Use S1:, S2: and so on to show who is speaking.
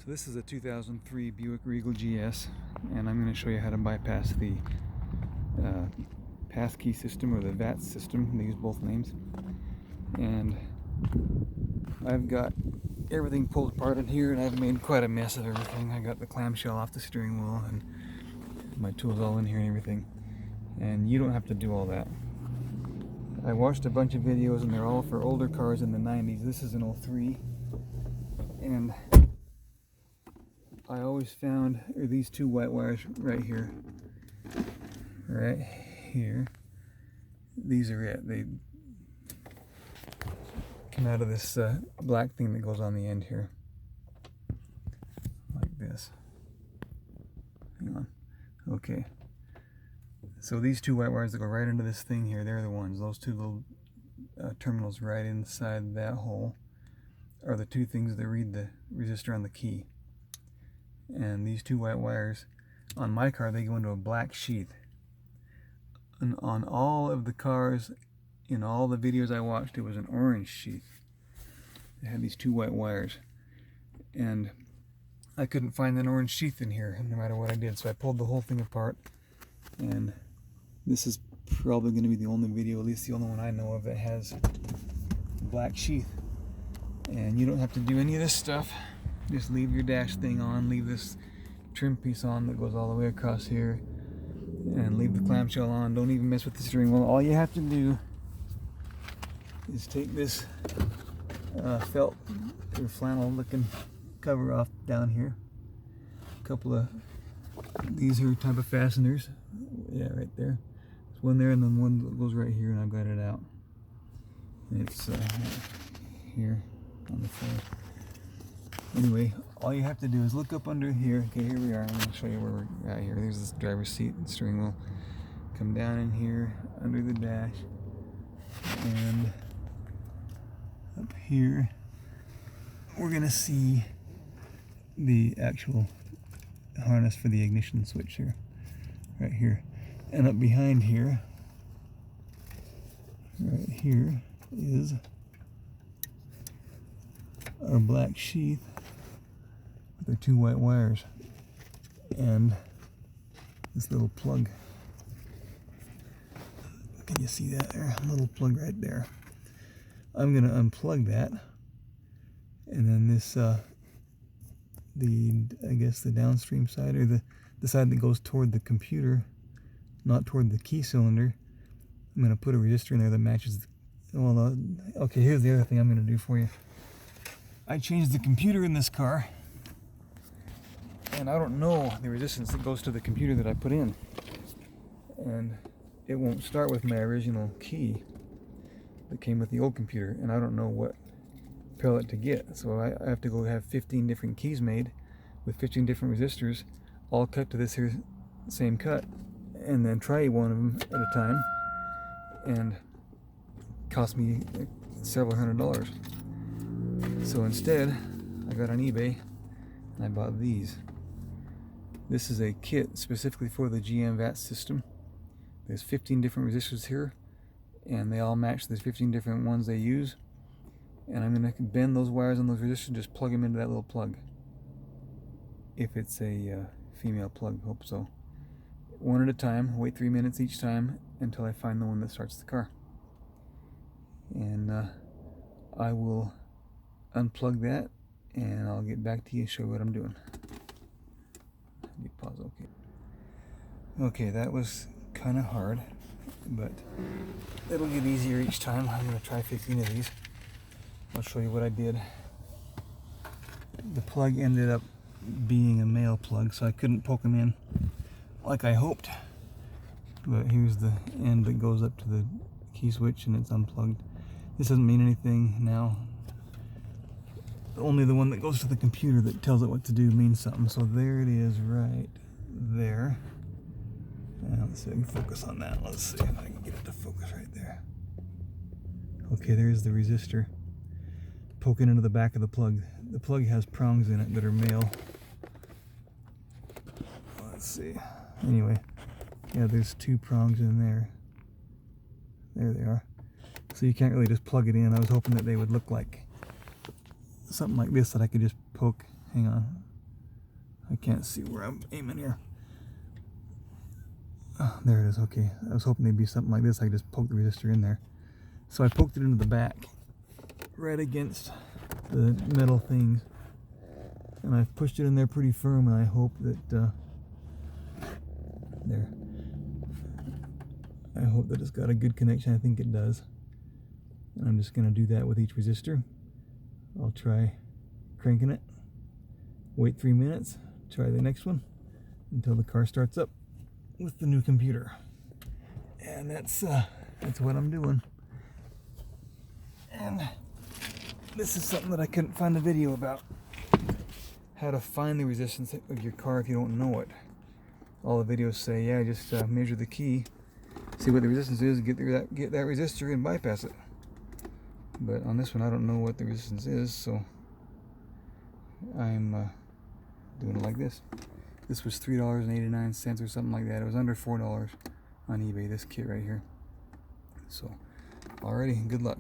S1: So this is a 2003 Buick Regal GS, and I'm going to show you how to bypass the PassKey system or the VAT system. They use both names. And I've got everything pulled apart in here, and I've made quite a mess of everything. I got the clamshell off the steering wheel and my tools all in here and everything. And you don't have to do all that. I watched a bunch of videos, and they're all for older cars in the 90s. This is an 03, and I always found these two white wires right here. These are it. They come out of this black thing that goes on the end here, like this. Hang on. Okay. So these two white wires that go right into this thing here, they're the ones. Those two little terminals right inside that hole are the two things that read the resistor on the key. And these two white wires, on my car, they go into a black sheath. And on all of the cars, in all the videos I watched, it was an orange sheath. It had these two white wires. And I couldn't find an orange sheath in here, no matter what I did. So I pulled the whole thing apart. And this is probably going to be the only video, at least the only one I know of, that has a black sheath. And you don't have to do any of this stuff. Just leave your dash thing on, leave this trim piece on that goes all the way across here, and leave the clamshell on. Don't even mess with the steering wheel. All you have to do is take this felt or flannel looking cover off down here. A couple of these here type of fasteners. Yeah, right there. There's one there, and then one that goes right here, and I've got it out. And it's here on the floor. Anyway, all you have to do is look up under here. Okay, here we are. I'm going to show you where we're at here. There's this driver's seat and steering wheel. Come down in here under the dash, and up here we're going to see the actual harness for the ignition switch here, right here. And up behind here, right here, is our black sheath. They're two white wires and this little plug. Can you see that there? A little plug right there. I'm going to unplug that, and then this I guess the downstream side, or the side that goes toward the computer, not toward the key cylinder, I'm going to put a resistor in there that matches okay, here's the other thing I'm going to do for you. I changed the computer in this car, and I don't know the resistance that goes to the computer that I put in, and it won't start with my original key that came with the old computer, and I don't know what pellet to get. So I have to go have 15 different keys made with 15 different resistors, all cut to this here same cut, and then try one of them at a time, and cost me several $100s. So instead, I got on eBay and I bought these. This is a kit specifically for the GM VAT system. There's 15 different resistors here, and they all match the 15 different ones they use. And I'm going to bend those wires on those resistors and just plug them into that little plug. If it's a female plug, hope so. One at a time, wait 3 minutes each time until I find the one that starts the car. And I will unplug that, and I'll get back to you and show you what I'm doing. Let me pause. Okay, that was kind of hard, but it'll get easier each time. I'm going to try 15 of these. I'll show you what I did. The plug ended up being a male plug, so I couldn't poke them in like I hoped. But here's the end that goes up to the key switch, and it's unplugged. This doesn't mean anything now. Only the one that goes to the computer that tells it what to do means something. So there it is right there. And let's see if I can focus on that. Let's see if I can get it to focus right there. Okay, there's the resistor poking into the back of the plug. The plug has prongs in it that are male. Let's see. Anyway, yeah, there's two prongs in there. There they are. So you can't really just plug it in. I was hoping that they would look like something like this that I could just poke. Hang on. I can't see where I'm aiming here. Oh, there it is. Okay, I was hoping they'd be something like this. I could just poke the resistor in there. So I poked it into the back, right against the metal things, and I've pushed it in there pretty firm, and I hope that there. I hope that it's got a good connection. I think it does. And I'm just going to do that with each resistor. I'll try cranking it, wait 3 minutes, try the next one until the car starts up with the new computer. And that's what I'm doing. And this is something that I couldn't find a video about. How to find the resistance of your car if you don't know it. All the videos say, yeah, just measure the key, see what the resistance is, get that resistor and bypass it. But on this one, I don't know what the resistance is, so I'm doing it like this. This was $3.89 or something like that. It was under $4 on eBay, this kit right here. So, alrighty, good luck.